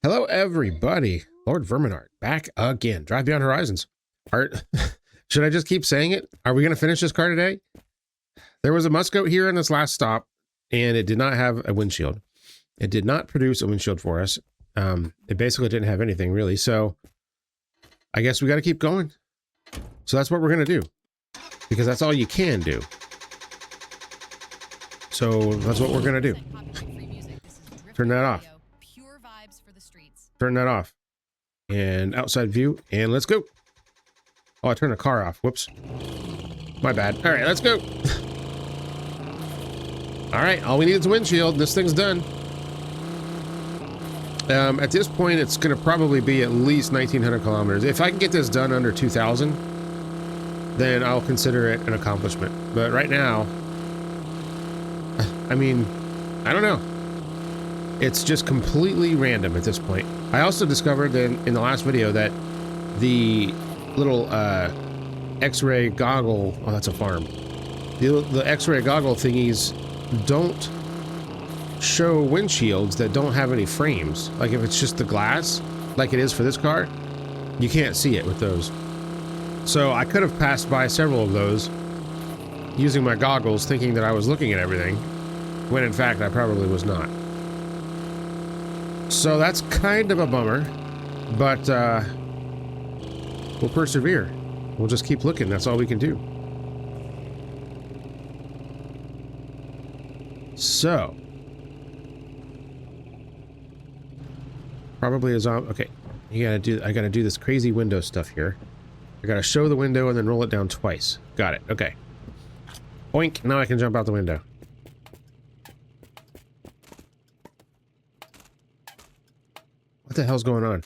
Hello, everybody. Lord Verminard back again. Drive Beyond Horizons. Should I just keep saying it? Are we going to finish this car today? There was a Musgoat here in this last stop, and it did not have a windshield. It did not produce a windshield for us. It basically didn't have anything, really. So I guess we got to keep going. So that's what we're going to do, because that's all you can do. So that's what we're going to do. Turn that off. Turn that off. And outside view, and let's go. Oh, I turned the car off. Whoops. My bad. All right, let's go. All right, all we need is a windshield. This thing's done. At this point, it's going to probably be at least 1,900 kilometers. If I can get this done under 2,000, then I'll consider it an accomplishment. But right now, I mean, I don't know. It's just completely random at this point. I also discovered in the last video that the little X-ray goggle, oh, that's a farm. The X-ray goggle thingies don't show windshields that don't have any frames. Like if it's just the glass, like it is for this car, you can't see it with those. So I could have passed by several of those using my goggles thinking that I was looking at everything, when in fact I probably was not. So that's kind of a bummer, but we'll persevere. We'll just keep looking. That's all we can do. So probably is on. Okay, I gotta do this crazy window stuff here. I gotta show the window and then roll it down twice. Got it. Okay. Boink. Now I can jump out the window. What the hell's going on?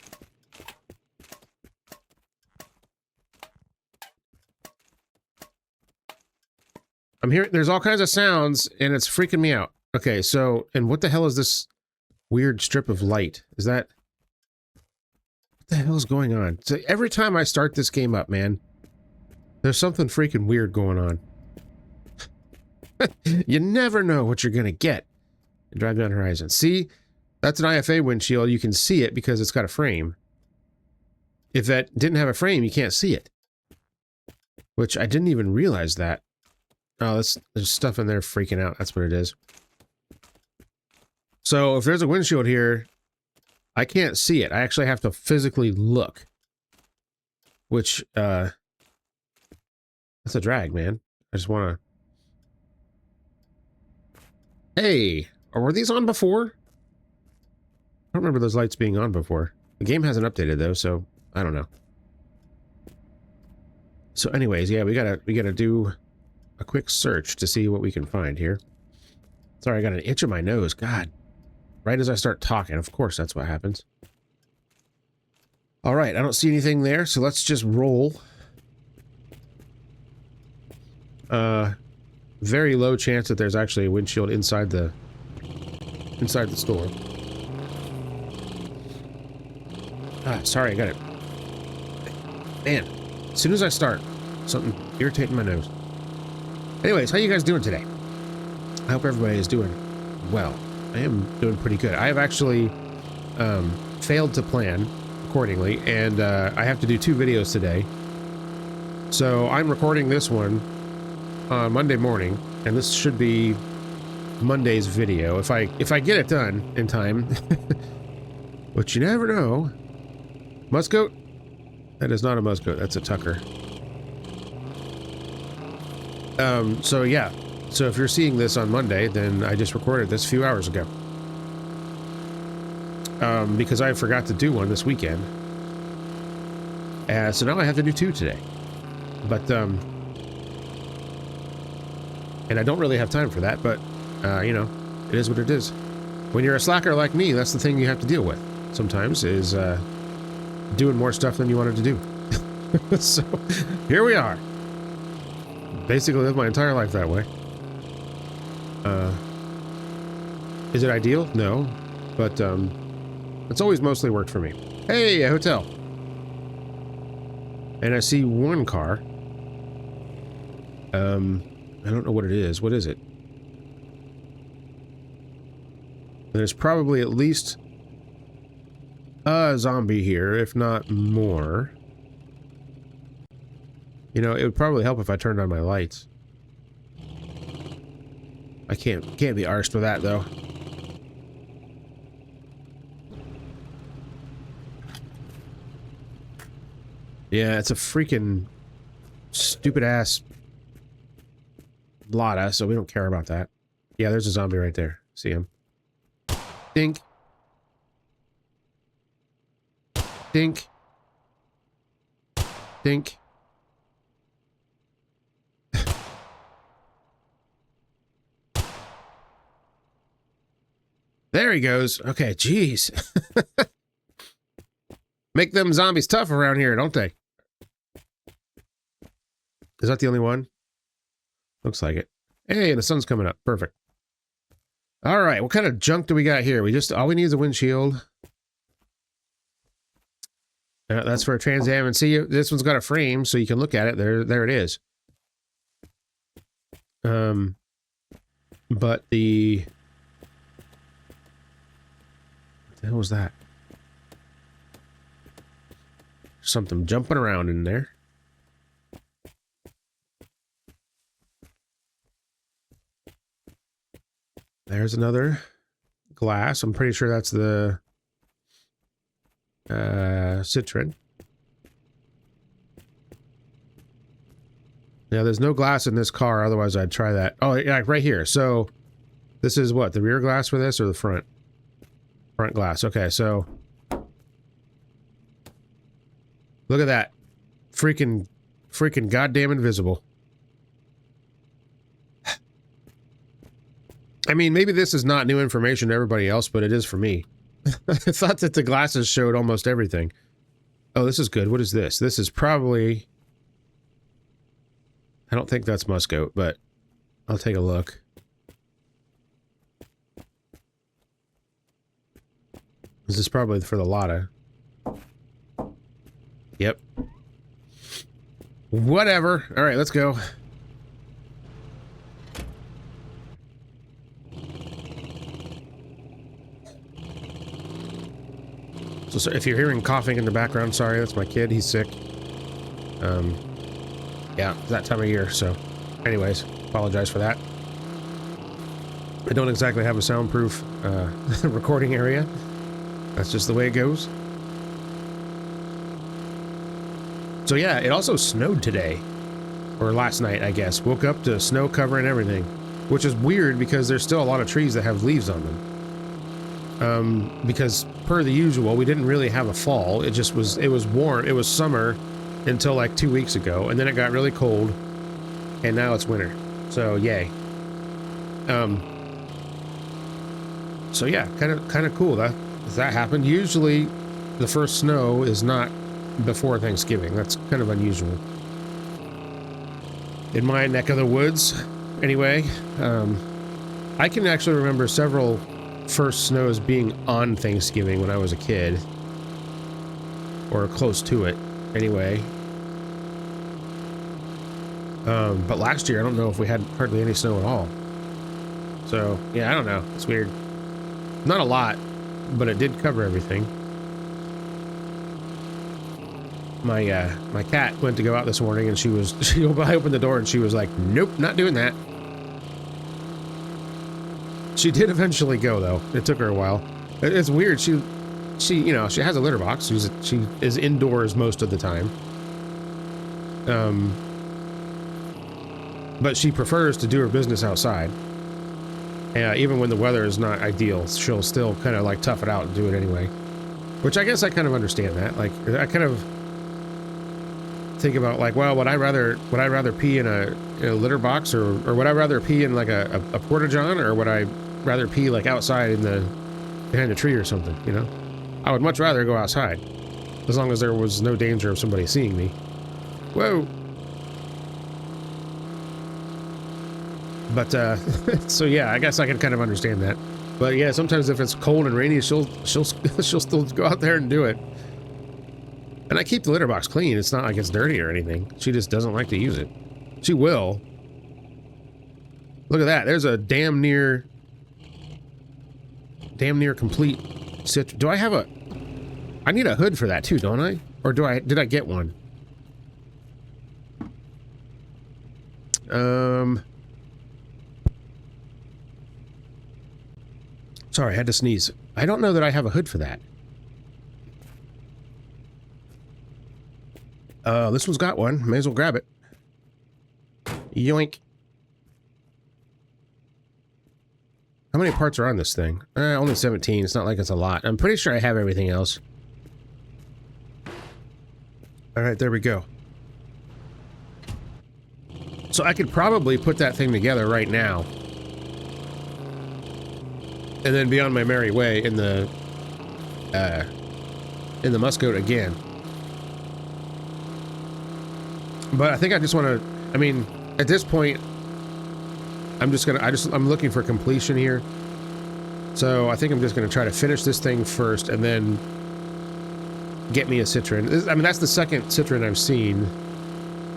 I'm hearing there's all kinds of sounds and it's freaking me out. Okay, so, and what the hell is this weird strip of light? Is that... What the hell is going on? So every time I start this game up, man, there's something freaking weird going on. You never know what you're gonna get in Drive Down Horizon. See? That's an IFA windshield. You can see it because it's got a frame. If that didn't have a frame, you can't see it. Which I didn't even realize that. Oh, there's stuff in there freaking out. That's what it is. So if there's a windshield here, I can't see it. I actually have to physically look. Which, that's a drag, man. I just want to... Hey, were these on before? I don't remember those lights being on before. The game hasn't updated though, so I don't know. So anyways, yeah, we gotta do a quick search to see what we can find here. Sorry, I got an itch in my nose. God. Right as I start talking, of course that's what happens. All right, I don't see anything there, so let's just roll. Very low chance that there's actually a windshield inside the store. Ah, sorry, I got it. Man, as soon as I start, something irritating my nose. Anyways, how you guys doing today? I hope everybody is doing well. I am doing pretty good. I have actually failed to plan accordingly, and I have to do 2 videos today. So I'm recording this one on Monday morning, and this should be Monday's video if I get it done in time. But you never know. Musgoat? That is not a Musgoat, that's a Tucker. So yeah. So if you're seeing this on Monday, then I just recorded this a few hours ago. Because I forgot to do one this weekend. So now I have to do 2 today. But, and I don't really have time for that, but, you know, it is what it is. When you're a slacker like me, that's the thing you have to deal with sometimes, is, doing more stuff than you wanted to do. So, here we are. Basically live my entire life that way. Is it ideal? No. But, it's always mostly worked for me. Hey, a hotel. And I see one car. I don't know what it is. What is it? There's probably at least a zombie here, if not more. You know, it would probably help if I turned on my lights. I can't be arsed with that, though. Yeah, it's a freaking stupid-ass Dada, so we don't care about that. Yeah, there's a zombie right there. See him. Dink. Dink. Dink. There he goes. Okay, jeez. Make them zombies tough around here, don't they? Is that the only one? Looks like it. Hey, the sun's coming up. Perfect. All right, what kind of junk do we got here? All we need is a windshield. That's for a Trans Am. And see, this one's got a frame, so you can look at it. There it is. But the... What the hell was that? Something jumping around in there. There's another glass. I'm pretty sure that's the Citroen. Now, there's no glass in this car, otherwise I'd try that. Oh, yeah, right here. So, this is what? The rear glass for this or the front? Front glass. Okay, so... Look at that. Freaking goddamn invisible. I mean, maybe this is not new information to everybody else, but it is for me. I thought that the glasses showed almost everything. Oh, this is good. What is this? This is probably... I don't think that's Musgoat, but I'll take a look. This is probably for the Dada. Yep. Whatever. All right, let's go. So if you're hearing coughing in the background, sorry, that's my kid. He's sick. Yeah, it's that time of year, so... Anyways, apologize for that. I don't exactly have a soundproof recording area. That's just the way it goes. So yeah, it also snowed today. Or last night, I guess. Woke up to snow covering everything. Which is weird because there's still a lot of trees that have leaves on them. Because per the usual, we didn't really have a fall. It was warm. It was summer until like 2 weeks ago, and then it got really cold, and now it's winter. So yay. So yeah, kind of cool that happened. Usually, the first snow is not before Thanksgiving. That's kind of unusual. In my neck of the woods, anyway. I can actually remember several first snows being on Thanksgiving when I was a kid, or close to it. Anyway, but last year I don't know if we had hardly any snow at all. So yeah, I don't know. It's weird. Not a lot, but it did cover everything. My cat went to go out this morning, and I opened the door and she was like, "Nope, not doing that." She did eventually go though. It took her a while. It's weird. She you know, she has a litter box. She is indoors most of the time. But she prefers to do her business outside. Even when the weather is not ideal, she'll still kind of like tough it out and do it anyway. Which I guess I kind of understand that. Like, I kind of think about like, well, would I rather pee in a litter box, or would I rather pee in like a porta-john, or would I rather pee like outside behind a tree or something, you know? I would much rather go outside, as long as there was no danger of somebody seeing me. Whoa. But, so yeah, I guess I can kind of understand that. But yeah, sometimes if it's cold and rainy, she'll still go out there and do it. And I keep the litter box clean. It's not like it's dirty or anything. She just doesn't like to use it. She will. Look at that. There's a damn near complete do I have a... I need a hood for that too, don't I? Or did I get one? Sorry, I had to sneeze. I don't know that I have a hood for that. This one's got one. May as well grab it. Yoink. How many parts are on this thing? Only 17. It's not like it's a lot. I'm pretty sure I have everything else. Alright, there we go. So I could probably put that thing together right now. And then be on my merry way in the Musgoat again. But I think I just want to, I mean, at this point, I'm looking for completion here. So I think I'm just going to try to finish this thing first and then get me a Citroen. I mean, that's the second Citroen I've seen.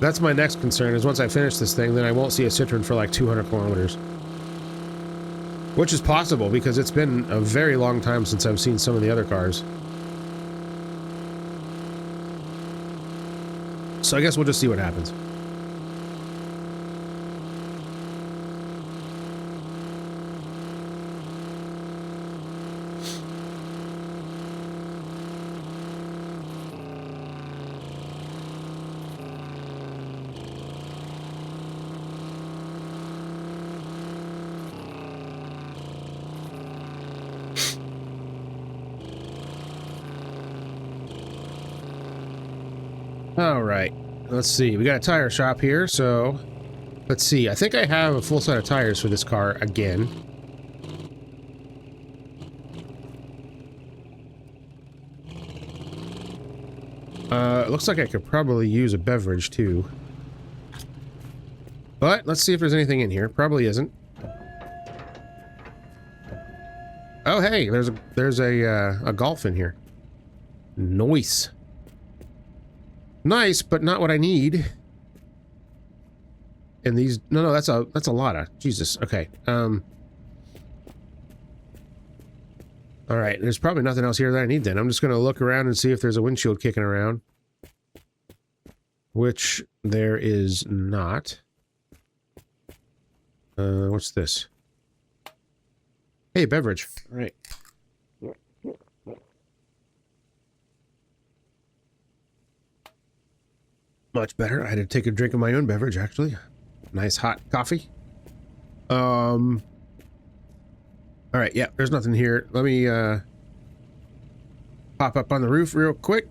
That's my next concern, is once I finish this thing, then I won't see a Citroen for like 200 kilometers. Which is possible, because it's been a very long time since I've seen some of the other cars. So I guess we'll just see what happens. All right, let's see. We got a tire shop here, so let's see. I think I have a full set of tires for this car again. It looks like I could probably use a beverage too. But let's see if there's anything in here. Probably isn't. Oh, hey, there's a golf in here. Nice. Nice, but not what I need. And these, no, that's a Lada. Jesus. Okay. All right. There's probably nothing else here that I need then. I'm just going to look around and see if there's a windshield kicking around. Which there is not. What's this? Hey, beverage. All right. Much better. I had to take a drink of my own beverage, actually. Nice hot coffee. All right, yeah, there's nothing here. Let me pop up on the roof real quick.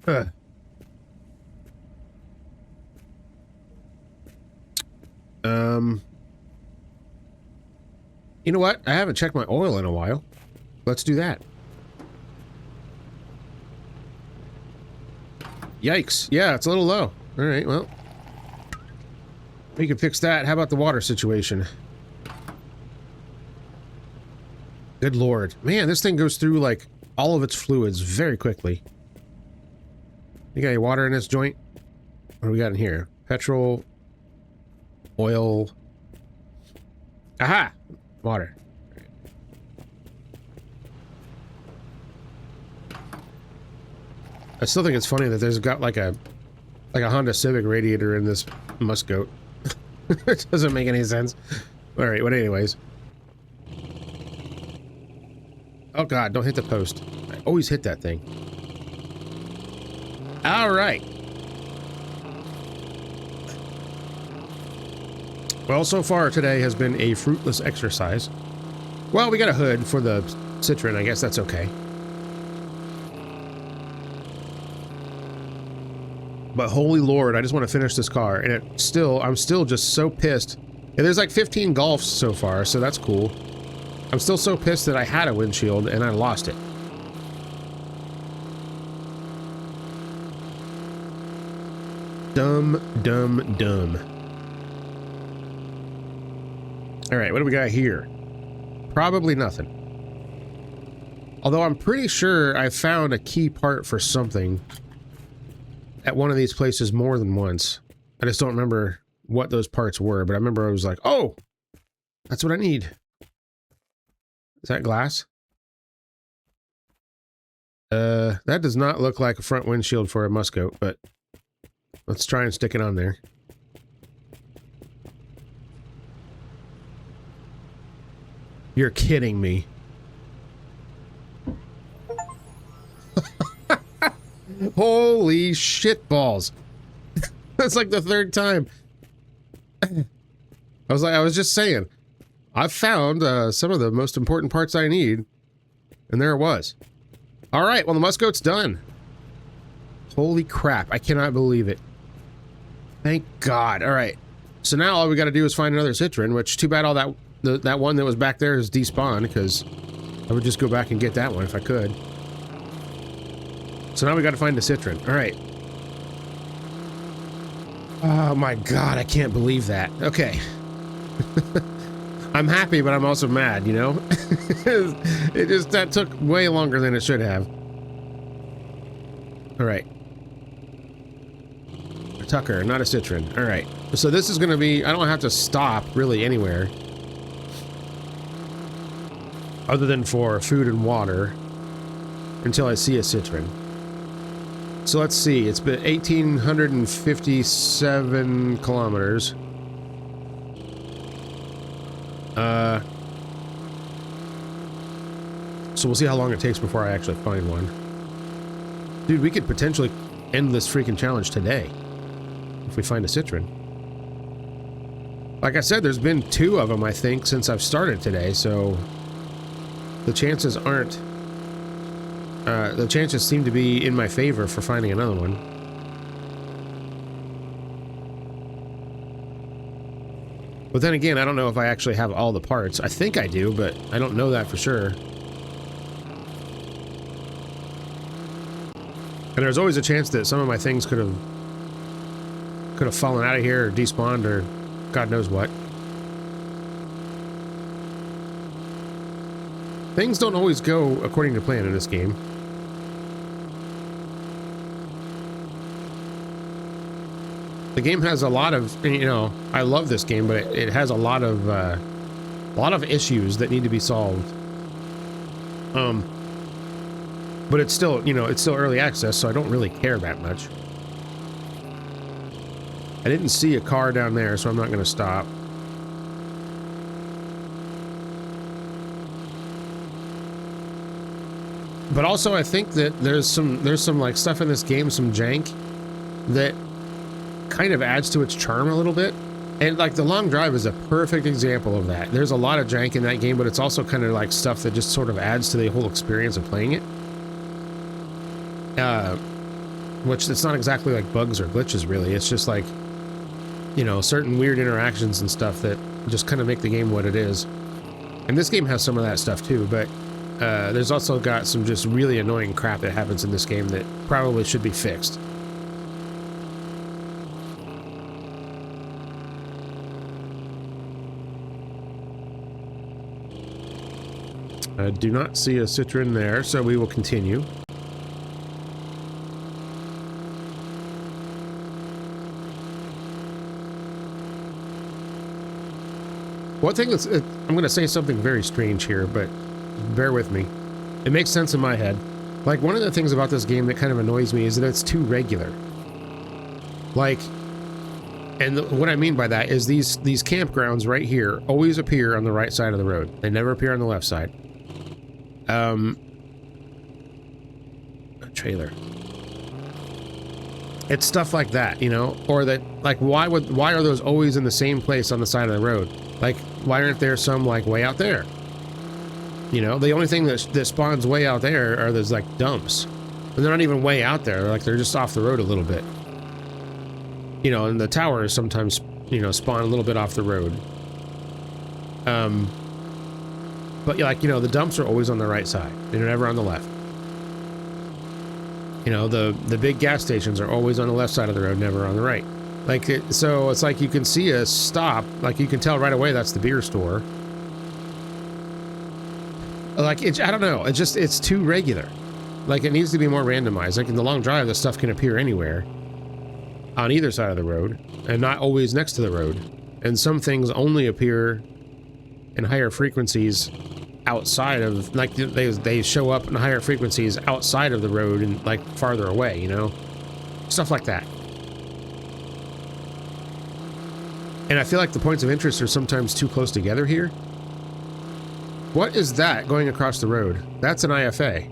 You know what? I haven't checked my oil in a while. Let's do that. Yikes. Yeah, it's a little low. All right, well. We can fix that. How about the water situation? Good lord. Man, this thing goes through, like, all of its fluids very quickly. You got any water in this joint? What do we got in here? Petrol. Oil. Aha! Water. I still think it's funny that there's got like a Honda Civic radiator in this Musgoat. It doesn't make any sense. All right, but anyways. Oh god, don't hit the post. I always hit that thing. All right. Well, so far today has been a fruitless exercise. Well, we got a hood for the Citroen. I guess that's okay. But holy lord, I just want to finish this car, and I'm still just so pissed. And there's like 15 Golfs so far, so that's cool. I'm still so pissed that I had a windshield and I lost it. Dumb, dumb, dumb. All right, what do we got here? Probably nothing. Although I'm pretty sure I found a key part for something at one of these places more than once. I just don't remember what those parts were, but I remember I was like, oh, that's what I need. Is that glass? That does not look like a front windshield for a Musgoat, but let's try and stick it on there. You're kidding me. Holy shit balls. That's like the third time. I was just saying, I've found some of the most important parts I need, and there it was. All right, well, the Musgoat's done. Holy crap, I cannot believe it. Thank God. All right, so now all we got to do is find another Citroen, which too bad all that one that was back there is despawned, because I would just go back and get that one if I could. So now we got to find a Citroen. All right. Oh my God, I can't believe that. Okay. I'm happy, but I'm also mad, you know? That took way longer than it should have. All right. A Tucker, not a Citroen. All right. So this is going to be, I don't have to stop really anywhere. Other than for food and water. Until I see a Citroen. So let's see, it's been 1,857 kilometers. So we'll see how long it takes before I actually find one. Dude, we could potentially end this freaking challenge today. If we find a Citroen. Like I said, there's been 2 of them, I think, since I've started today, so... the chances aren't... the chances seem to be in my favor for finding another one. But then again, I don't know if I actually have all the parts. I think I do, but I don't know that for sure. And there's always a chance that some of my things could have fallen out of here or despawned or God knows what. Things don't always go according to plan in this game. The game has a lot of, you know, I love this game, but it has a lot of issues that need to be solved. But it's still, you know, it's still early access, so I don't really care that much. I didn't see a car down there, so I'm not going to stop. But also, I think that there's some like stuff in this game, some jank that kind of adds to its charm a little bit. And like the long drive is a perfect example of that. There's a lot of jank in that game, but it's also kind of like stuff that just sort of adds to the whole experience of playing it. Which it's not exactly like bugs or glitches really. It's just like, you know, certain weird interactions and stuff that just kind of make the game what it is. And this game has some of that stuff too, but there's also got some just really annoying crap that happens in this game that probably should be fixed. I do not see a Citroen there, so we will continue. One thing that's, I'm going to say something very strange here, but bear with me. It makes sense in my head. Like, one of the things about this game that kind of annoys me is that it's too regular. Like, and what I mean by that is these campgrounds right here always appear on the right side of the road. They never appear on the left side. A trailer. It's stuff like that, you know? Or that, like, why are those always in the same place on the side of the road? Like, why aren't there some, like, way out there? You know, the only thing that spawns way out there are those, like, dumps. And they're not even way out there, like, they're just off the road a little bit. You know, and the towers sometimes, you know, spawn a little bit off the road. But, like, you know, the dumps are always on the right side. They're never on the left. You know, the big gas stations are always on the left side of the road, never on the right. Like, so it's like you can see a stop, like you can tell right away that's the beer store. Like, I don't know, it's too regular. Like, it needs to be more randomized. Like, in the long drive, the stuff can appear anywhere on either side of the road, and not always next to the road. And some things only appear in higher frequencies outside of, like, they show up in higher frequencies outside of the road and, like, farther away, you know? Stuff like that. And I feel like the points of interest are sometimes too close together here. What is that going across the road? That's an IFA.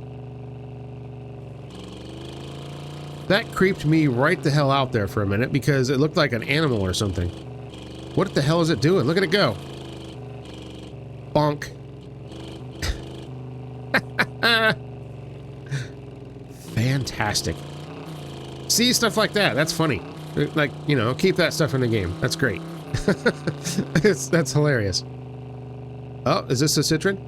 That creeped me right the hell out there for a minute because it looked like an animal or something. What the hell is it doing? Look at it go. Bonk. Fantastic. See, stuff like that. That's funny. Like, you know, keep that stuff in the game. That's great. That's hilarious. Oh, is this a Citroen?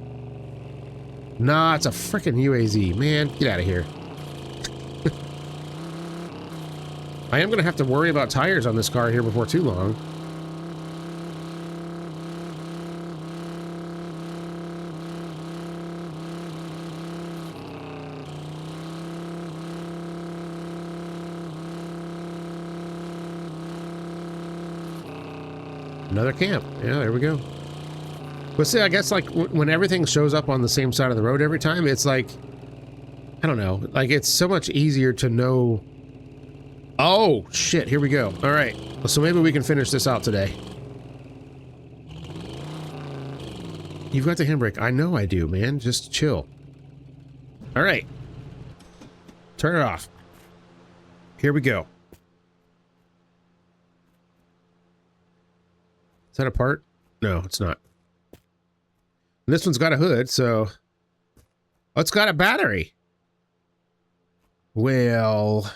Nah, it's a frickin' UAZ. Man, get out of here. I am gonna have to worry about tires on this car here before too long. Another camp. Yeah, there we go. But see, I guess, like, when everything shows up on the same side of the road every time, it's like, I don't know, like, it's so much easier to know. Oh, shit, here we go. All right, so maybe we can finish this out today. You've got the handbrake. I know I do, man. Just chill. All right. Turn it off. Here we go. Is that a part? No, it's not. And this one's got a hood, so... Oh, it's got a battery. Well...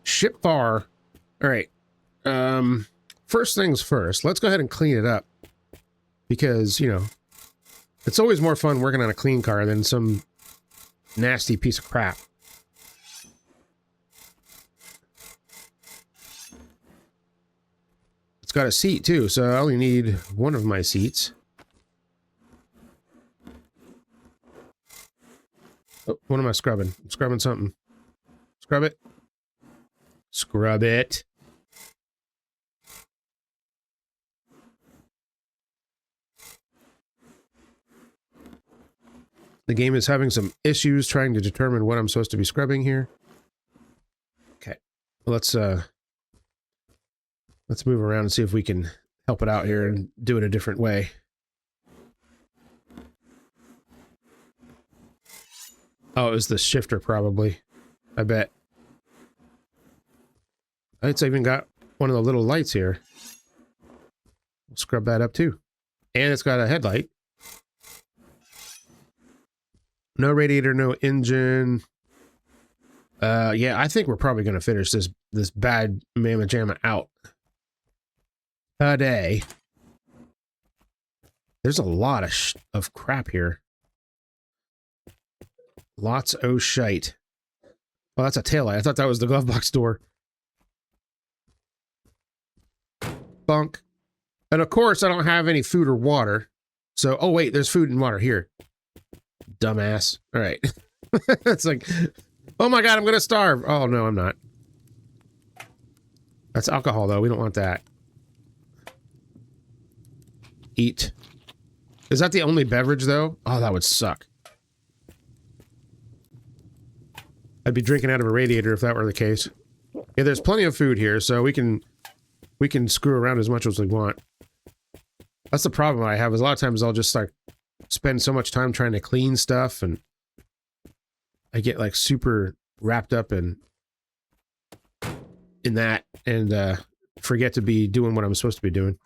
Ship far. Alright. First things first. Let's go ahead and clean it up. Because, you know... It's always more fun working on a clean car than some nasty piece of crap. Got a seat too, so I only need one of my seats. Oh, what am I scrubbing? I'm scrubbing something. Scrub it. Scrub it. The game is having some issues trying to determine what I'm supposed to be scrubbing here. Okay. Let's move around and see if we can help it out here and do it a different way. Oh, it was the shifter probably. I bet. It's even got one of the little lights here. We'll scrub that up too. And it's got a headlight. No radiator, no engine. Yeah, I think we're probably going to finish this bad mamma jamma out today. There's a lot of crap here. Lots of shite. Oh, that's a taillight. I thought that was the glove box door. Bunk. And of course, I don't have any food or water. So, oh wait, there's food and water here. Dumbass. All right. It's like, oh my God, I'm going to starve. Oh no, I'm not. That's alcohol though. We don't want that. Eat. Is that the only beverage though? Oh, that would suck. I'd be drinking out of a radiator if that were the case. Yeah, there's plenty of food here, so we can screw around as much as we want. That's the problem I have, is a lot of times I'll just like spend so much time trying to clean stuff, and I get like super wrapped up in that and forget to be doing what I'm supposed to be doing.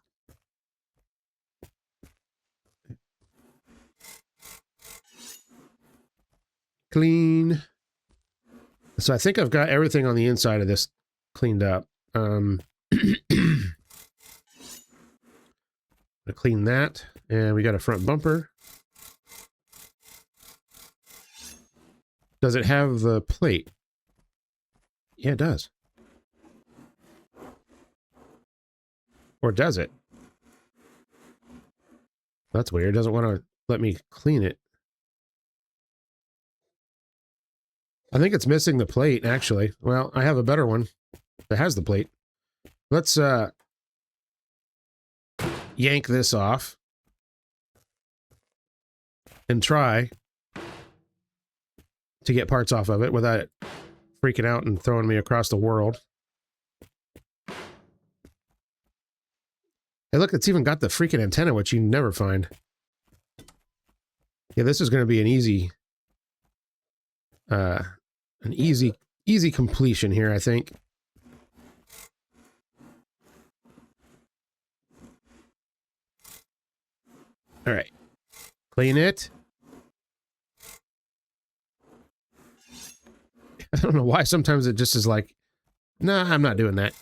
Clean. So I think I've got everything on the inside of this cleaned up. I'll clean that. And we got a front bumper. Does it have the plate? Yeah, it does. Or does it? That's weird. It doesn't want to let me clean it. I think it's missing the plate, actually. Well, I have a better one that has the plate. Let's yank this off. and try to get parts off of it without it freaking out and throwing me across the world. Hey, look, it's even got the freaking antenna, which you never find. Yeah, this is going to be an easy completion here, I think. All right. Clean it. I don't know why sometimes it just is like, nah, I'm not doing that.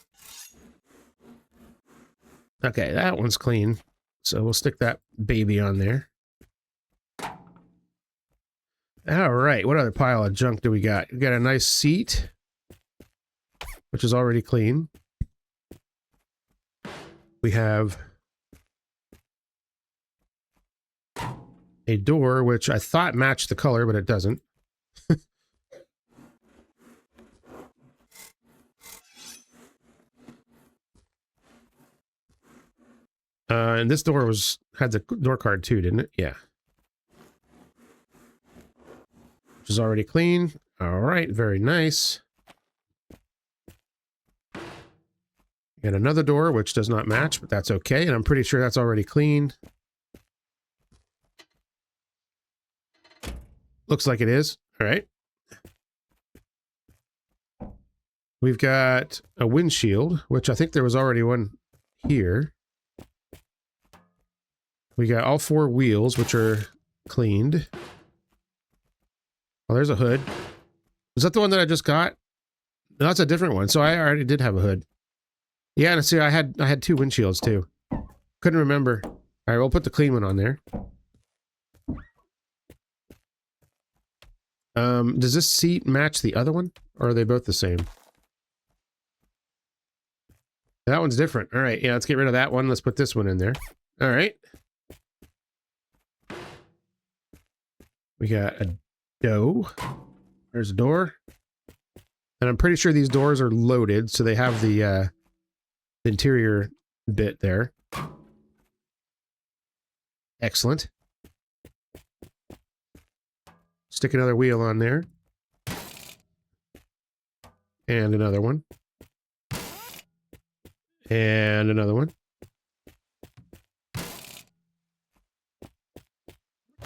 Okay, that one's clean. So we'll stick that baby on there. All right, what other pile of junk do we got? We got a nice seat, which is already clean. We have a door, which I thought matched the color, but it doesn't. And this door had the door card too, didn't it? Yeah. Which is already clean. All right, very nice. And another door, which does not match, but that's okay. And I'm pretty sure that's already clean. Looks like it is. All right. We've got a windshield, which I think there was already one here. We got all 4 wheels, which are cleaned. Oh, there's a hood. Is that the one that I just got? No, that's a different one. So I already did have a hood. Yeah, and see, I had 2 windshields too. Couldn't remember. All right, we'll put the clean one on there. Does this seat match the other one, or are they both the same? That one's different. All right, yeah, let's get rid of that one. Let's put this one in there. All right. We got a door. There's a door. And I'm pretty sure these doors are loaded, so they have the interior bit there. Excellent. Stick another wheel on there. And another one. And another one.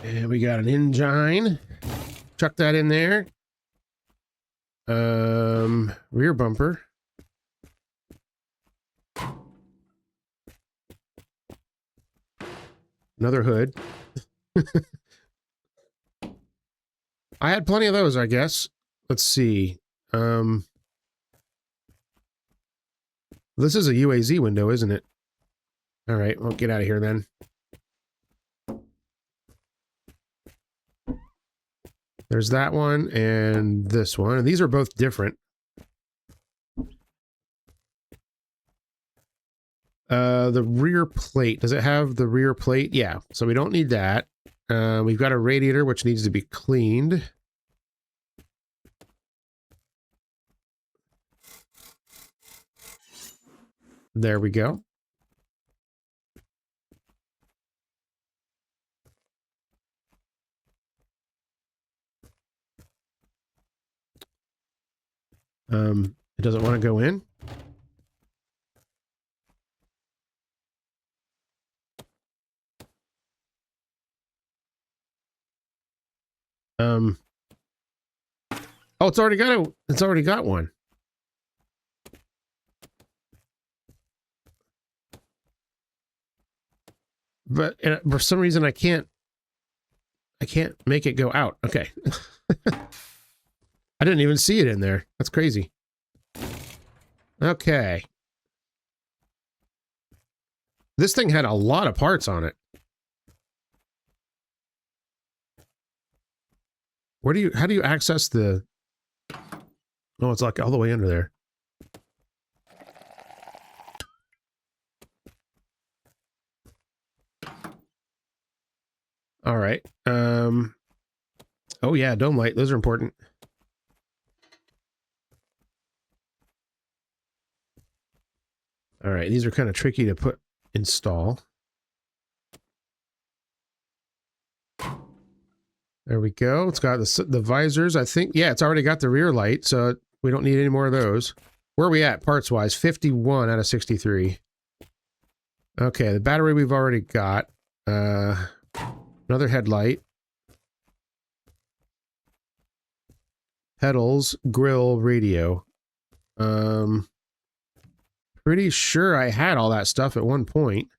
And we got an engine. Chuck that in there. Rear bumper. Another hood. I had plenty of those, I guess. Let's see. This is a UAZ window, isn't it? All right, we'll get out of here then. There's that one and this one. And these are both different. The rear plate. Does it have the rear plate? Yeah, so we don't need that. We've got a radiator, which needs to be cleaned. There we go. It doesn't want to go in. Oh, it's already got one. But for some reason I can't make it go out. Okay. I didn't even see it in there. That's crazy. Okay. This thing had a lot of parts on it. How do you access the... Oh, it's like all the way under there. All right. Oh yeah, dome light. Those are important. All right, these are kind of tricky to install. There we go. It's got the visors, I think. Yeah, it's already got the rear light, so we don't need any more of those. Where are we at parts-wise? 51 out of 63. Okay, the battery we've already got. Another headlight. Pedals, grill, radio. Pretty sure I had all that stuff at one point.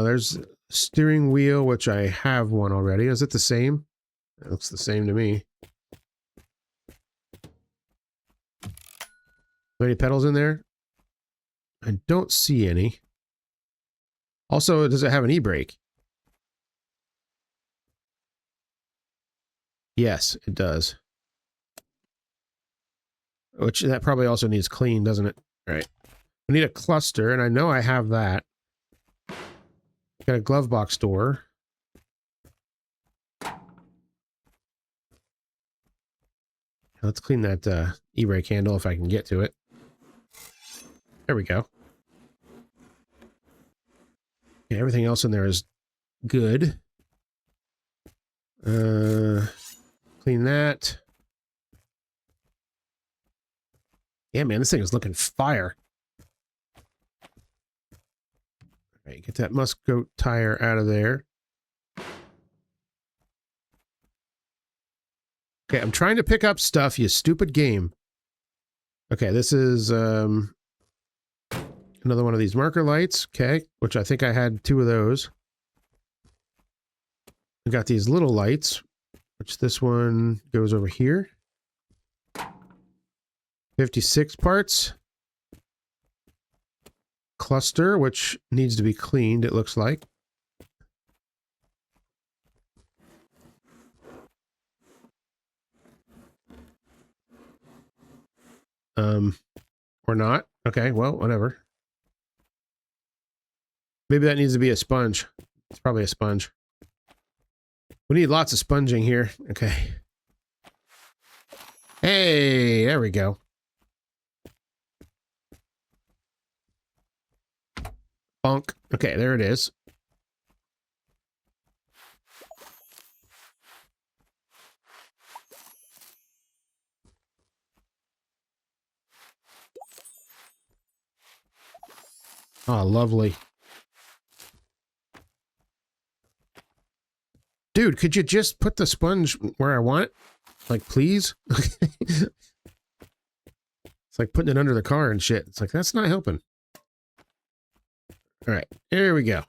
There's steering wheel, which I have one already. Is it the same? It looks the same to me. Any pedals in there? I don't see any. Also, does it have an e-brake? Yes, it does. Which that probably also needs clean, doesn't it? All right. We need a cluster, and I know I have that. Got a glove box door. Let's clean that e-brake handle if I can get to it. There we go. Yeah, everything else in there is good. Clean that. Yeah, man, this thing is looking fire. All right, get that Musgoat tire out of there. Okay, I'm trying to pick up stuff, you stupid game. Okay, this is another one of these marker lights. Okay, which I think I had 2 of those. We got these little lights, which this one goes over here. 56 parts. Cluster, which needs to be cleaned, it looks like. Or not. Okay, well, whatever. Maybe that needs to be a sponge. It's probably a sponge. We need lots of sponging here. Okay. Hey, there we go. Bonk. Okay, there it is. Oh, lovely. Dude, could you just put the sponge where I want it? Like, please? It's like putting it under the car and shit. It's like, that's not helping. All right, here we go.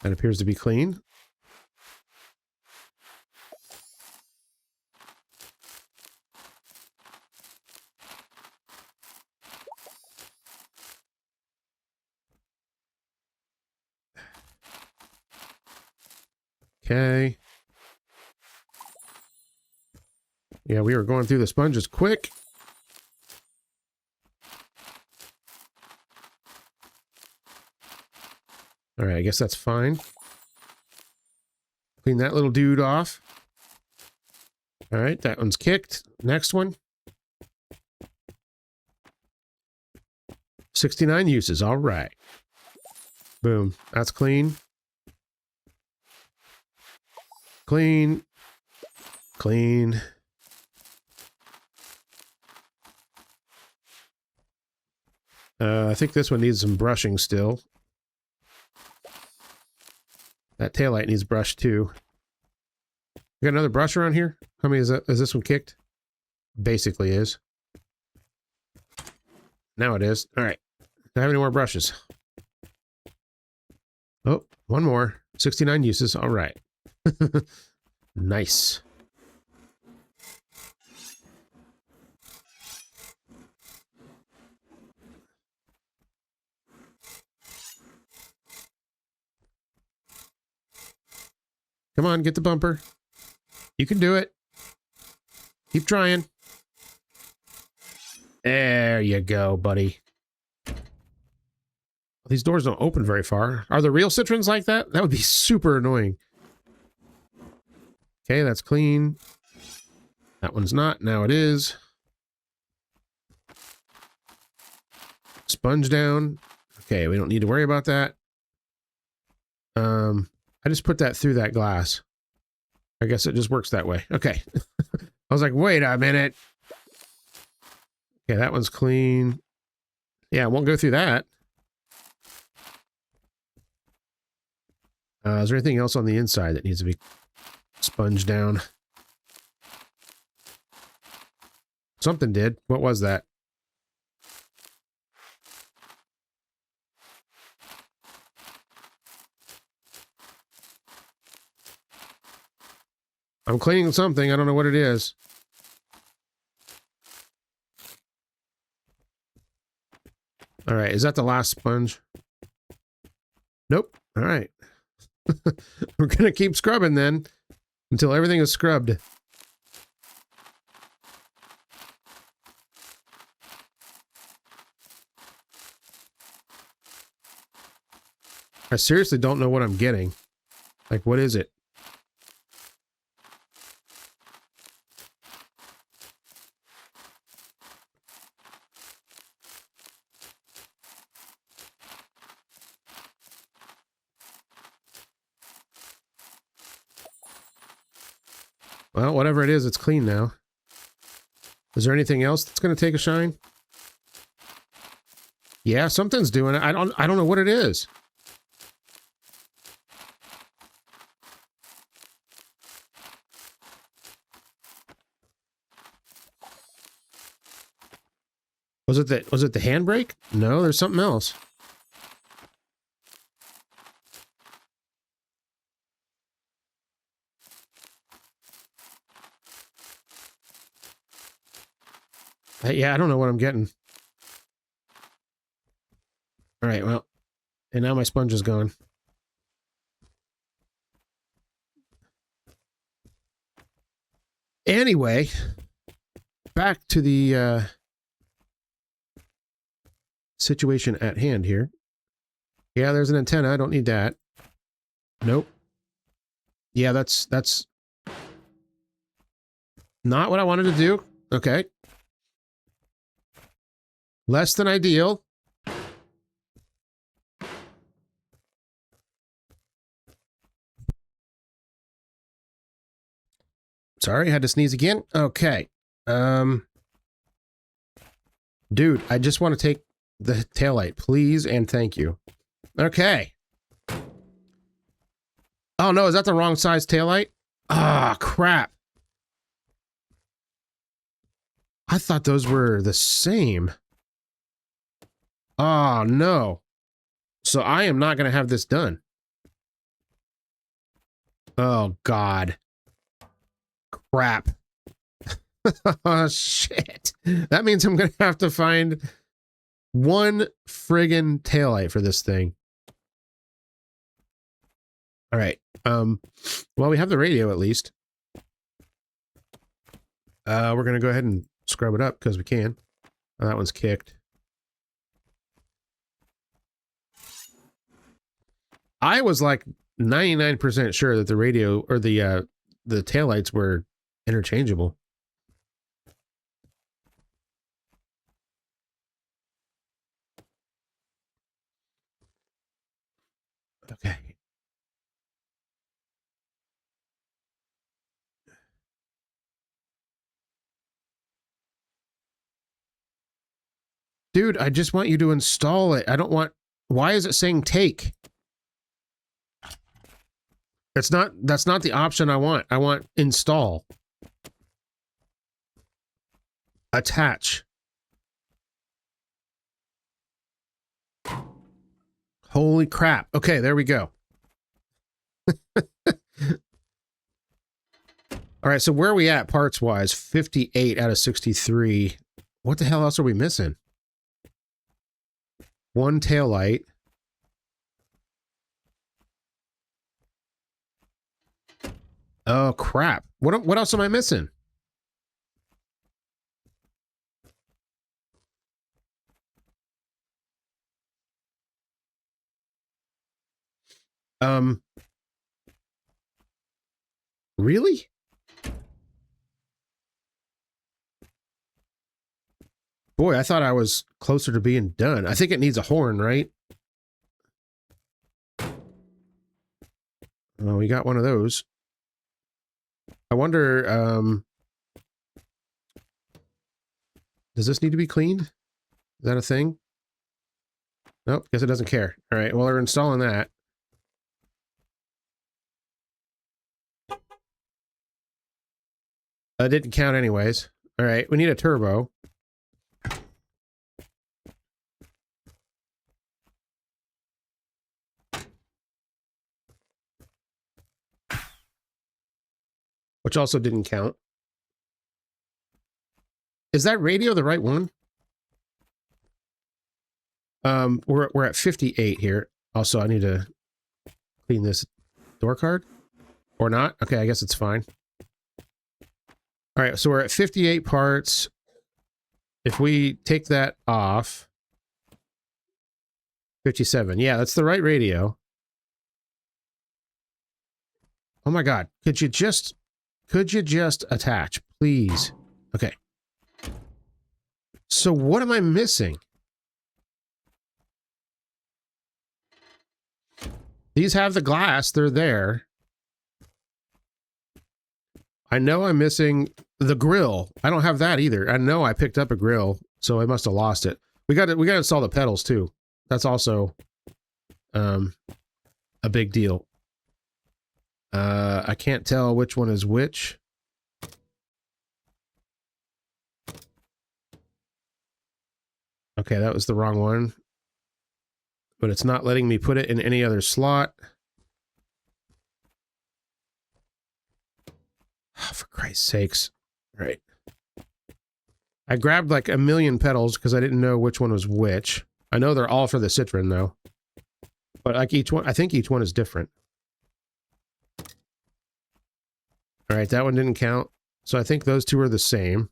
That appears to be clean. Okay. Yeah, we were going through the sponges quick. All right, I guess that's fine. Clean that little dude off. All right, that one's kicked. Next one. 69 uses. All right. Boom. That's clean. Clean. Clean. I think this one needs some brushing still. That taillight needs brushed too. We got another brush around here? How many is that? Is this one kicked? Basically is. Now it is. All right. Do I have any more brushes? Oh, one more. 69 uses. All right. Nice. Come on, get the bumper. You can do it. Keep trying. There you go, buddy. These doors don't open very far. Are the real Citroens like that? That would be super annoying. Okay, that's clean. That one's not. Now it is. sponge down. Okay, we don't need to worry about that. I just put that through that glass. I guess it just works that way. Okay. I was like, wait a minute. Okay, that one's clean. Yeah, it won't go through that. Is there anything else on the inside that needs to be sponged down? Something did. What was that? I'm cleaning something. I don't know what it is. All right. Is that the last sponge? Nope. All right. We're going to keep scrubbing then until everything is scrubbed. I seriously don't know what I'm getting. Like, what is it? Well, whatever it is, it's clean now. Is there anything else that's going to take a shine? Yeah, something's doing it. I don't know what it is. Was it the handbrake? No, there's something else. Yeah, I don't know what I'm getting. All right, well, and now my sponge is gone. Anyway, back to the situation at hand here. Yeah, there's an antenna. I don't need that. Nope. Yeah, that's not what I wanted to do. Okay. Less than ideal. Sorry, had to sneeze again. Okay. Dude, I just want to take the taillight, please and thank you. Okay. Oh no, is that the wrong size taillight? Ah, crap. I thought those were the same. Oh no. So I am not going to have this done. Oh God. Crap. Oh shit. That means I'm going to have to find one friggin' taillight for this thing. All right. Well, we have the radio at least. We're going to go ahead and scrub it up because we can. Oh, that one's kicked. I was like 99% sure that the radio or the taillights were interchangeable. Okay. Dude, I just want you to install it. I don't want... Why is it saying take? That's not the option I want. I want install. Attach. Holy crap. Okay, there we go. All right, so where are we at parts-wise? 58 out of 63. What the hell else are we missing? One taillight. Oh, crap. What else am I missing? Really? Boy, I thought I was closer to being done. I think it needs a horn, right? Oh, we got one of those. I wonder, does this need to be cleaned? Is that a thing? Nope, guess it doesn't care. All right, well, we're installing that. That didn't count anyways. All right, we need a turbo. Which also didn't count. Is that radio the right one? We're at 58 here. Also, I need to clean this door card. Or not? Okay, I guess it's fine. All right, so we're at 58 parts. If we take that off, 57. Yeah, that's the right radio. Oh my God, could you just attach, please? Okay. So what am I missing? These have the glass, they're there. I know I'm missing the grill. I don't have that either. I know I picked up a grill, so I must have lost it. We got to install the pedals too. That's also a big deal. I can't tell which one is which. Okay, that was the wrong one. But it's not letting me put it in any other slot. Oh, for Christ's sakes. All right. I grabbed like a million pedals because I didn't know which one was which. I know they're all for the Citroen though. But like each one, I think each one is different. All right, that one didn't count. So I think those two are the same.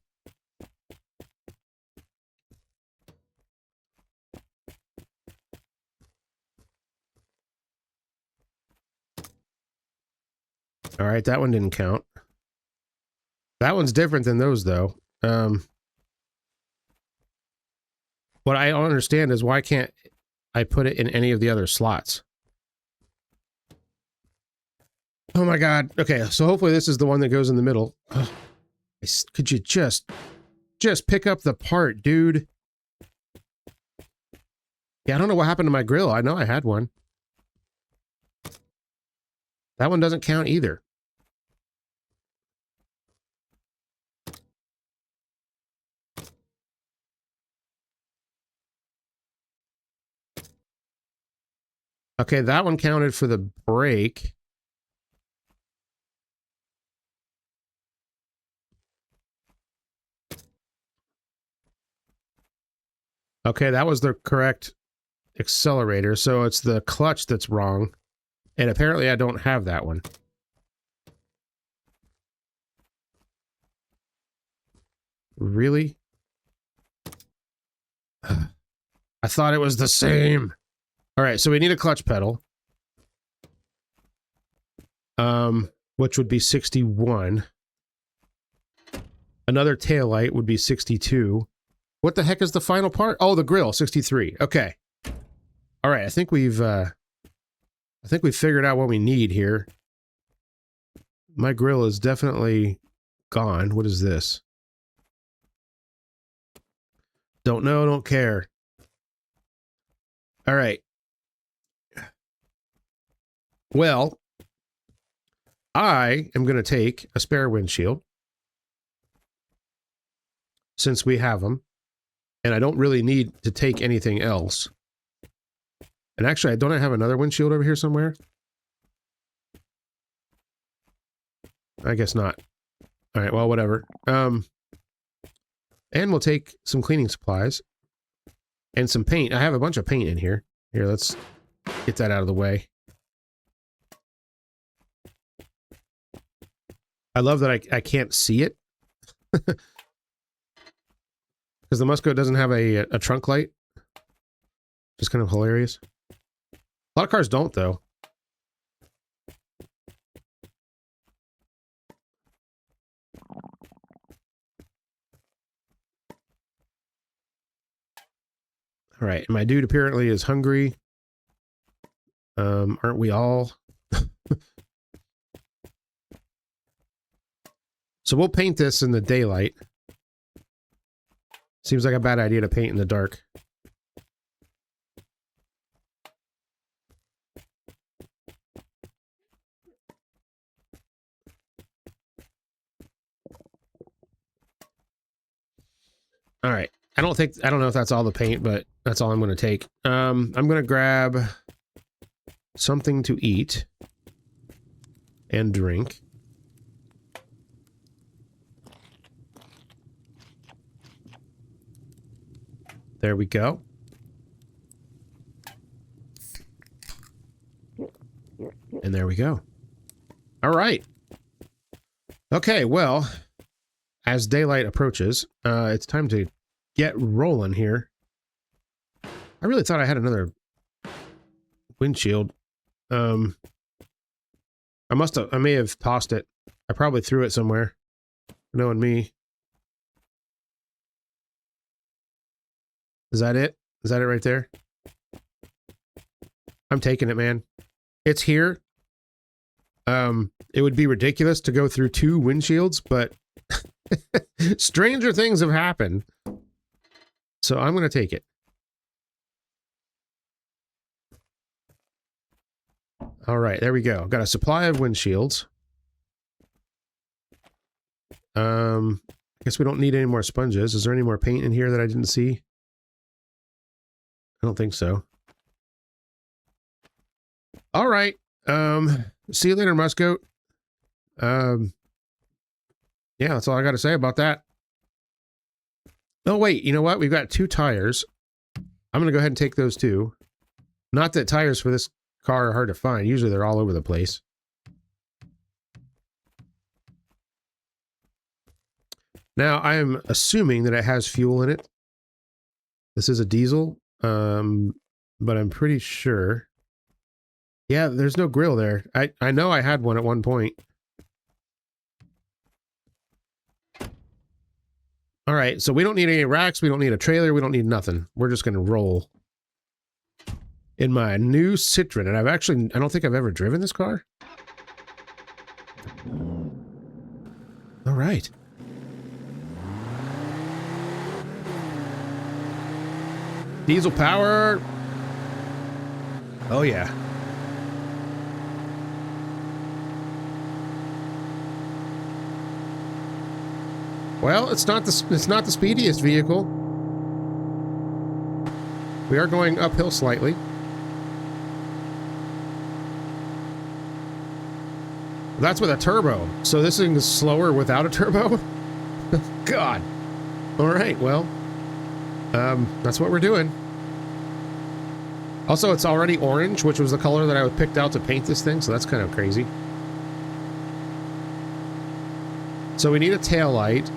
All right, that one didn't count. That one's different than those though. What I don't understand is why can't I put it in any of the other slots? Oh my God. Okay, so hopefully this is the one that goes in the middle. Ugh. Could you just pick up the part, dude? Yeah, I don't know what happened to my grill. I know I had one. That one doesn't count either. Okay, that one counted for the brake. Okay, that was the correct accelerator, so it's the clutch that's wrong. And apparently I don't have that one. Really? I thought it was the same. All right, so we need a clutch pedal. Which would be 61. Another taillight would be 62. What the heck is the final part? Oh, the grill, 63. Okay. All right, I think we've figured out what we need here. My grill is definitely gone. What is this? Don't know, don't care. All right. Well, I am going to take a spare windshield, since we have them, and I don't really need to take anything else. And actually, don't I have another windshield over here somewhere? I guess not. All right, well, whatever. And we'll take some cleaning supplies and some paint. I have a bunch of paint in here. Here, let's get that out of the way. I love that I can't see it. Because the Musgoat doesn't have a trunk light. Just kind of hilarious. A lot of cars don't, though. All right, my dude apparently is hungry. Aren't we all? So we'll paint this in the daylight. Seems like a bad idea to paint in the dark. All right. I don't know if that's all the paint, but that's all I'm going to take. I'm going to grab something to eat and drink. There we go. And there we go. All right. Okay, well, as daylight approaches, it's time to get rolling here. I really thought I had another windshield. I may have tossed it. I probably threw it somewhere. Knowing me. Is that it? Is that it right there? I'm taking it, man. It's here. It would be ridiculous to go through 2 windshields, but stranger things have happened. So I'm going to take it. All right, there we go. Got a supply of windshields. I guess we don't need any more sponges. Is there any more paint in here that I didn't see? I don't think so. All right. See you later, Musgoat. Yeah, that's all I got to say about that. Oh, wait, you know what? We've got 2 tires. I'm going to go ahead and take those 2. Not that tires for this car are hard to find. Usually they're all over the place. Now, I am assuming that it has fuel in it. This is a diesel, but I'm pretty sure. Yeah, there's no grill there. I know I had one at one point. All right, so we don't need any racks. We don't need a trailer. We don't need nothing. We're just going to roll in my new Citroen. And I don't think I've ever driven this car. All right. Diesel power. Oh, yeah. Well, it's not the speediest vehicle. We are going uphill slightly. That's with a turbo. So this thing is slower without a turbo? God. All right, well, that's what we're doing. Also, it's already orange, which was the color that I picked out to paint this thing, so that's kind of crazy. So we need a taillight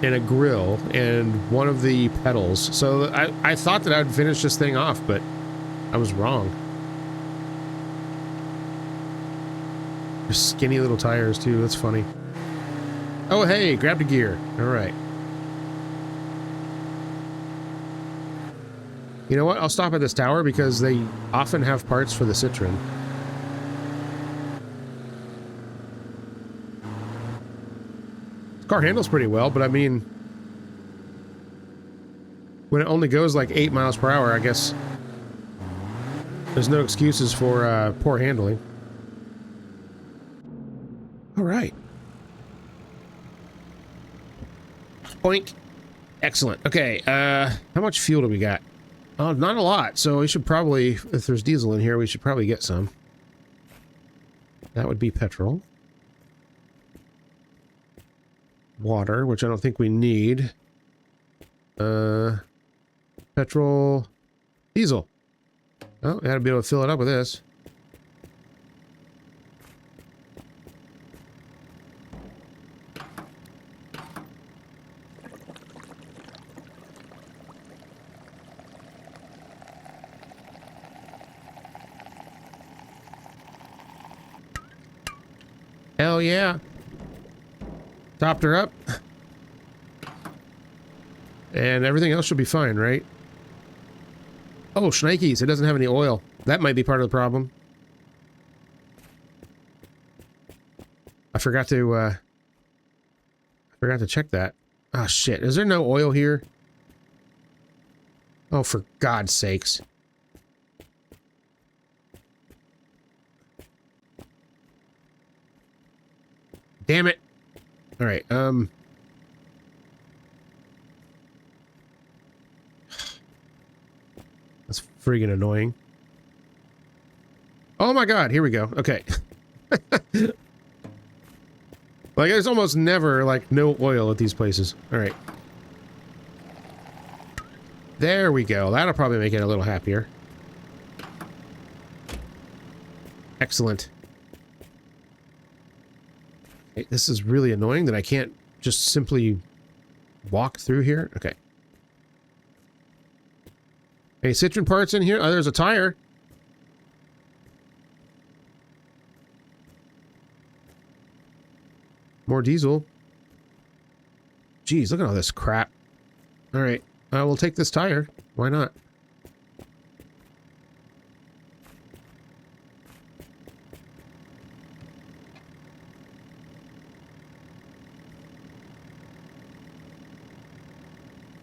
and a grill and one of the pedals. So I thought that I'd finish this thing off, but I was wrong. There's skinny little tires too, that's funny. Oh hey, grabbed a gear. All right. You know what? I'll stop at this tower because they often have parts for the Citroen. This car handles pretty well, but I mean, when it only goes like 8 miles per hour, I guess there's no excuses for poor handling. All right. Boink. Excellent. Okay, how much fuel do we got? Oh, not a lot, so we should probably, if there's diesel in here, we should probably get some. That would be petrol. Water, which I don't think we need. Petrol. Diesel. Oh, I gotta be able to fill it up with this. Hell yeah. Topped her up. And everything else should be fine, right? Oh, shnikes. It doesn't have any oil. That might be part of the problem. I forgot to check that. Oh, shit. Is there no oil here? Oh, for God's sakes. Damn it. All right. That's friggin' annoying. Oh my God. Here we go. Okay. Like, there's almost never, like, no oil at these places. All right. There we go. That'll probably make it a little happier. Excellent. Okay, this is really annoying that I can't just simply walk through here. Okay. Any Citroen parts in here? Oh, there's a tire. More diesel. Jeez, look at all this crap. All right, we'll take this tire. Why not?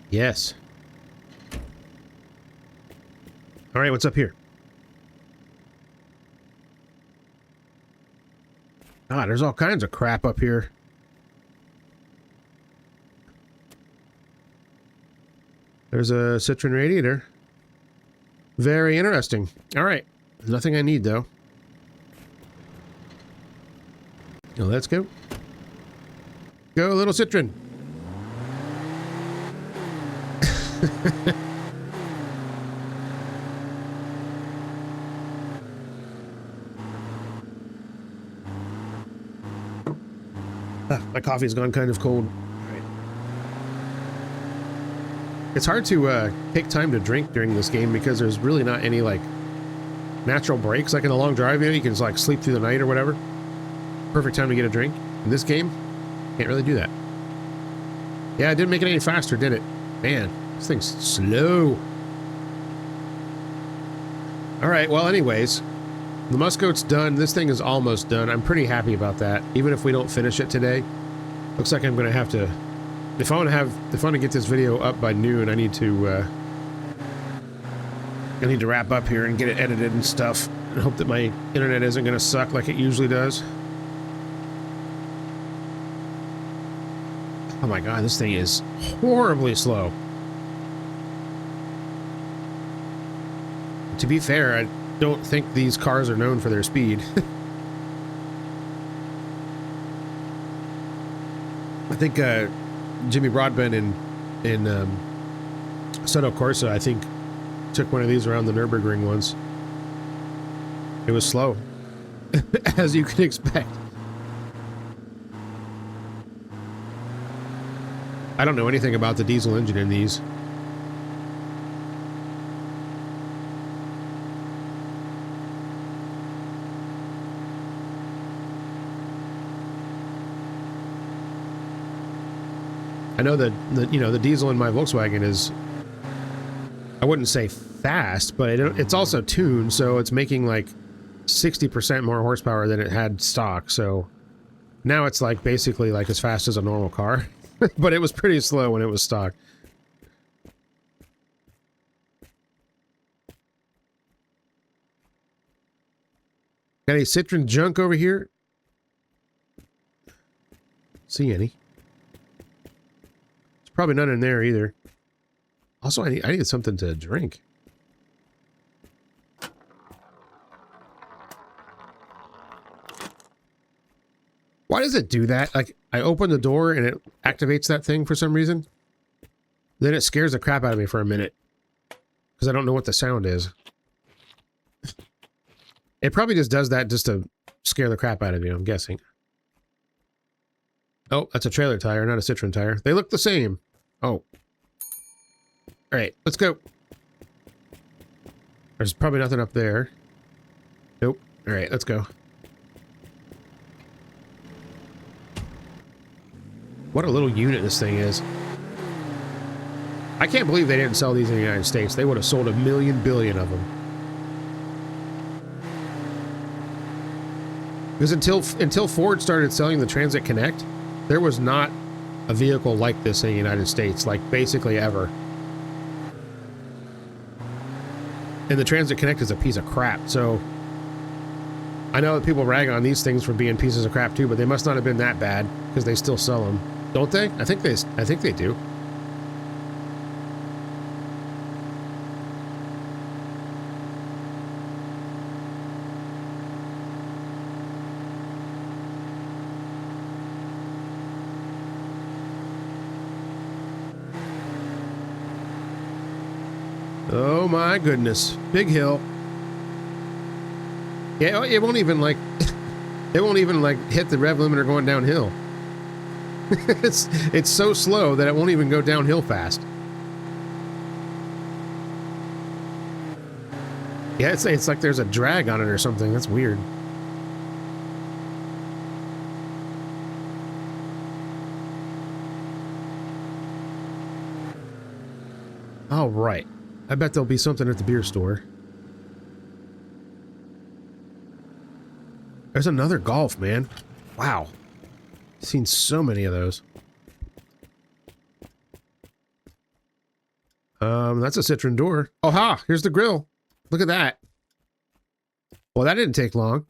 Yes. All right, what's up here? Ah, there's all kinds of crap up here. There's a Citroen radiator. Very interesting. All right. Nothing I need, though. Now, let's go. Go, little Citroen. My coffee's gone kind of cold. Right. It's hard to take time to drink during this game because there's really not any like natural breaks. Like in a long drive, you can just like sleep through the night or whatever. Perfect time to get a drink. In this game, can't really do that. Yeah, it didn't make it any faster, did it? Man, this thing's slow. All right, well, anyways, the Musgoat's done. This thing is almost done. I'm pretty happy about that. Even if we don't finish it today, looks like I'm going to have to, if I want to get this video up by noon, I need to wrap up here and get it edited and stuff, and hope that my internet isn't going to suck like it usually does. Oh my God, this thing is horribly slow. To be fair, I don't think these cars are known for their speed. I think Jimmy Broadbent in Soto Corsa, I think, took one of these around the Nürburgring once. It was slow, as you can expect. I don't know anything about the diesel engine in these. I know that the diesel in my Volkswagen is, I wouldn't say fast, but it's also tuned, so it's making like 60% more horsepower than it had stock. So now it's like basically like as fast as a normal car, but it was pretty slow when it was stock. Got any Citroen junk over here? See any? Probably none in there either. Also, I need something to drink. Why does it do that? Like, I open the door and it activates that thing for some reason. Then it scares the crap out of me for a minute. Because I don't know what the sound is. It probably just does that just to scare the crap out of you, I'm guessing. Oh, that's a trailer tire, not a Citroen tire. They look the same. Oh. Alright, let's go. There's probably nothing up there. Nope. Alright, let's go. What a little unit this thing is. I can't believe they didn't sell these in the United States. They would have sold a million billion of them. Because until Ford started selling the Transit Connect, there was not a vehicle like this in the United States, like basically ever. And the Transit Connect is a piece of crap, so I know that people rag on these things for being pieces of crap too, but they must not have been that bad because they still sell them, don't they? I think they do. Oh my goodness. Big hill. Yeah, it won't even like hit the rev limiter going downhill. it's so slow that it won't even go downhill fast. Yeah, it's like there's a drag on it or something. That's weird. All right. I bet there'll be something at the beer store. There's another Golf, man. Wow. I've seen so many of those. That's a Citroen door. Oh, ha! Here's the grill. Look at that. Well, that didn't take long.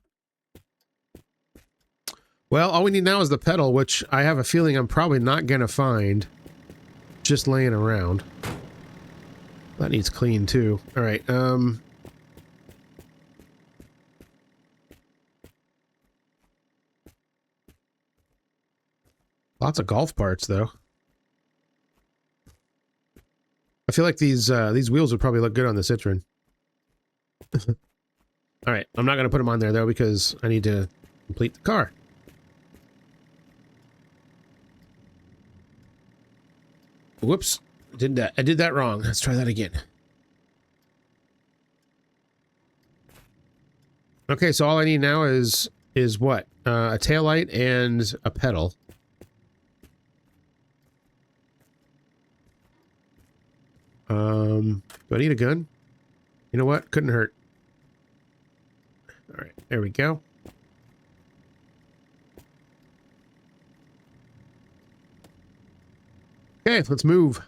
Well, all we need now is the pedal, which I have a feeling I'm probably not gonna find just laying around. That needs clean too. All right. Lots of Golf parts though. I feel like these wheels would probably look good on the Citroen. All right. I'm not going to put them on there though because I need to complete the car. Whoops. I did that wrong. Let's try that again. Okay, so all I need now is what? A taillight and a pedal. Do I need a gun? You know what? Couldn't hurt. All right, there we go. Okay, let's move.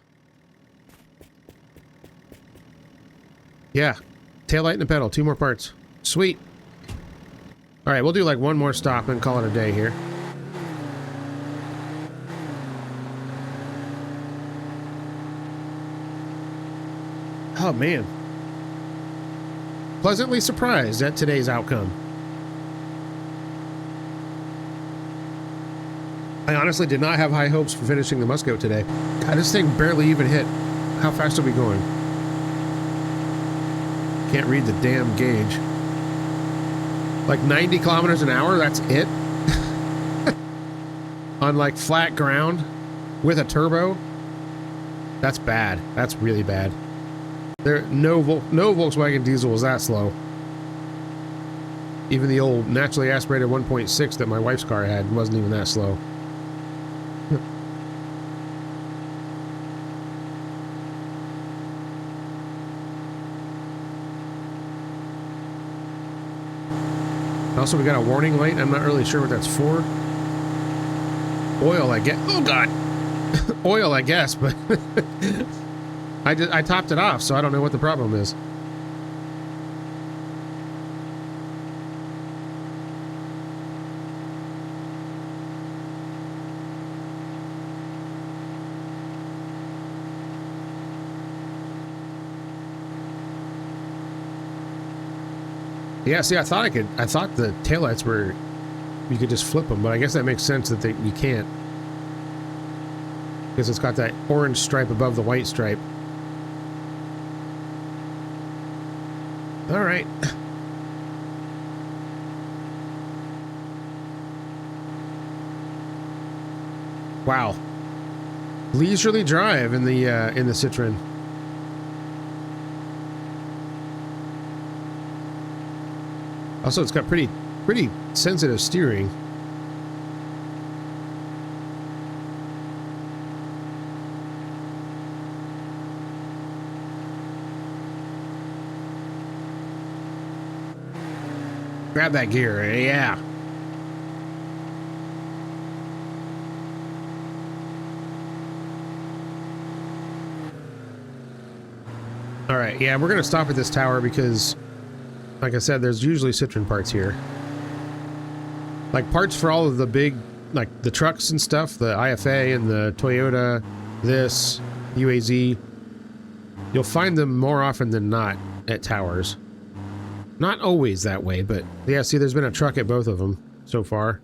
Yeah, taillight and a pedal, 2 more parts. Sweet. All right, we'll do like 1 more stop and call it a day here. Oh man. Pleasantly surprised at today's outcome. I honestly did not have high hopes for finishing the Musgoat today. God, this thing barely even hit. How fast are we going? Can't read the damn gauge. Like 90 kilometers an hour, that's it? On like flat ground with a turbo? That's bad. That's really bad. No Volkswagen diesel was that slow. Even the old naturally aspirated 1.6 that my wife's car had wasn't even that slow. Also, we got a warning light. I'm not really sure what that's for. Oil, I guess. Oh, God. Oil, I guess, but I topped it off, so I don't know what the problem is. Yeah, see, I thought the taillights were, you could just flip them, but I guess that makes sense that you can't. Because it's got that orange stripe above the white stripe. All right. Wow. Leisurely drive in the Citroen. Also, it's got pretty sensitive steering. Grab that gear. Yeah. All right. Yeah, we're going to stop at this tower because, like I said, there's usually Citroen parts here. Like parts for all of the big, like the trucks and stuff, the IFA and the Toyota, this, UAZ. You'll find them more often than not at towers. Not always that way, but yeah, see, there's been a truck at both of them so far.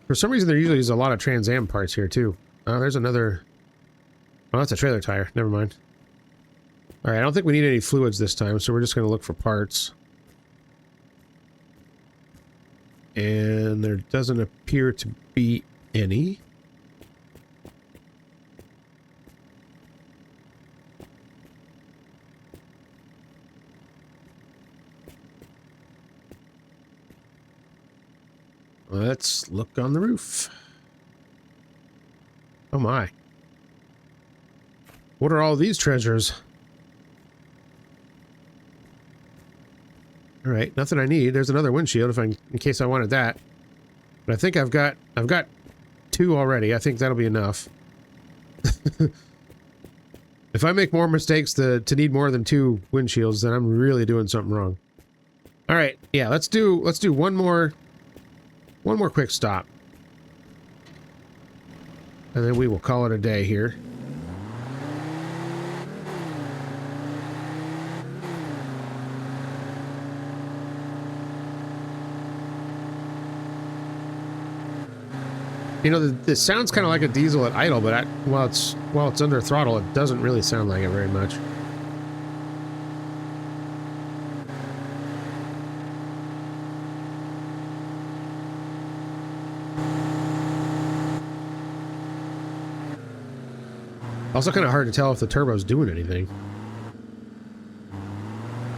For some reason, there usually is a lot of Trans Am parts here, too. There's another... Oh, that's a trailer tire. Never mind. Alright, I don't think we need any fluids this time, so we're just going to look for parts. And there doesn't appear to be any. Let's look on the roof. Oh my. What are all these treasures? All right, nothing I need. There's another windshield in case I wanted that. But I think I've got 2 already. I think that'll be enough. If I make more mistakes to need more than 2 windshields, then I'm really doing something wrong. All right, yeah, let's do one more quick stop. And then we will call it a day here. You know, this sounds kind of like a diesel at idle, but while it's under throttle, it doesn't really sound like it very much. Also kind of hard to tell if the turbo's doing anything.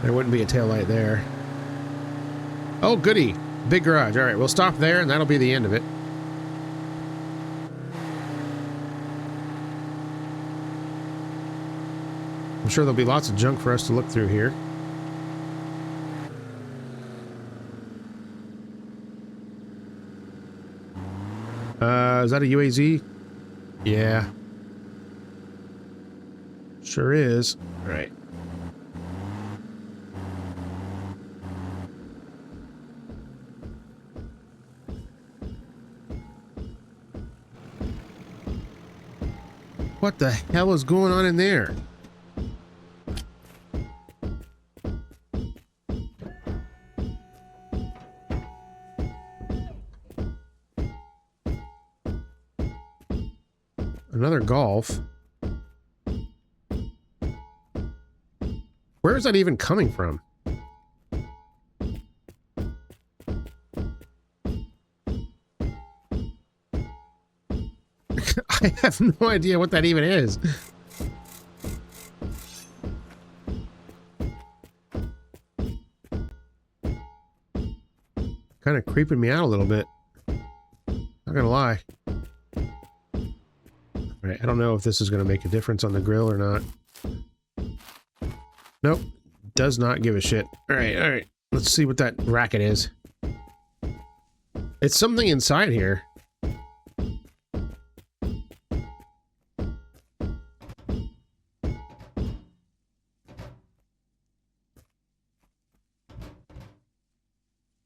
There wouldn't be a tail light there. Oh, goody. Big garage. All right, we'll stop there, and that'll be the end of it. I'm sure there'll be lots of junk for us to look through here. Is that a UAZ? Yeah. Sure is. All right. What the hell is going on in there? Another Golf. Where is that even coming from? I have no idea what that even is. Kind of creeping me out a little bit. Not gonna lie. Alright, I don't know if this is gonna make a difference on the grill or not. Nope. Does not give a shit. Alright. Let's see what that racket is. It's something inside here.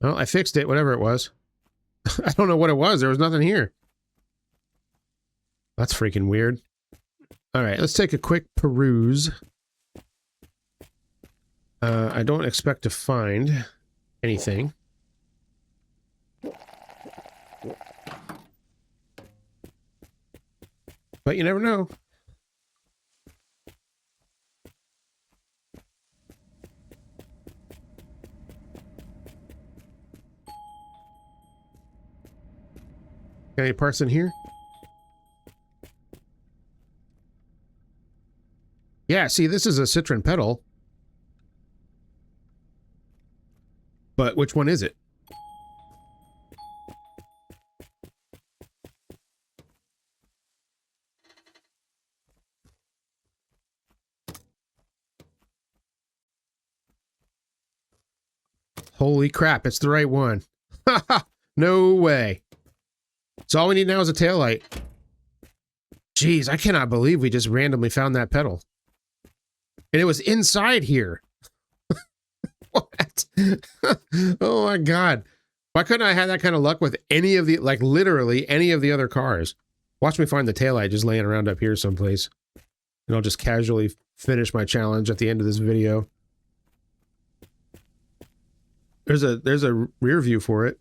Well, I fixed it, whatever it was. I don't know what it was. There was nothing here. That's freaking weird. Alright, let's take a quick peruse. I don't expect to find anything. But you never know. Got any parts in here? Yeah, see, this is a Citroen pedal. But which one is it? Holy crap, it's the right one. No way. So all we need now is a taillight. Jeez, I cannot believe we just randomly found that pedal. And it was inside here. What? Oh my god. Why couldn't I have that kind of luck with any of the, like literally any of the other cars? Watch me find the taillight just laying around up here someplace. And I'll just casually finish my challenge at the end of this video. There's a rear view for it.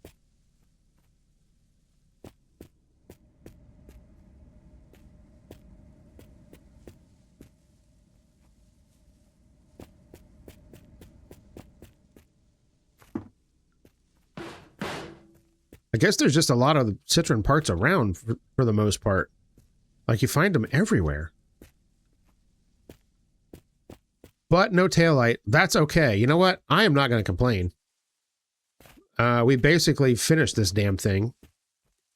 I guess there's just a lot of Citroen parts around for the most part. Like you find them everywhere. But no taillight. That's okay. You know what? I am not going to complain. We basically finished this damn thing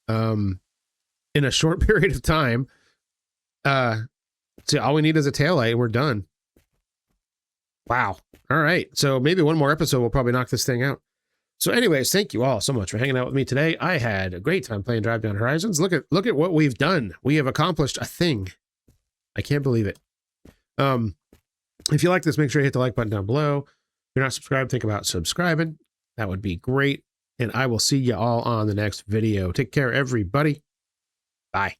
in a short period of time. So all we need is a taillight and we're done. Wow. All right. So maybe one more episode will probably knock this thing out. So anyways, thank you all so much for hanging out with me today. I had a great time playing Drive Down Horizons. Look at what we've done. We have accomplished a thing. I can't believe it. If you like this, make sure you hit the like button down below. If you're not subscribed, think about subscribing. That would be great. And I will see you all on the next video. Take care, everybody. Bye.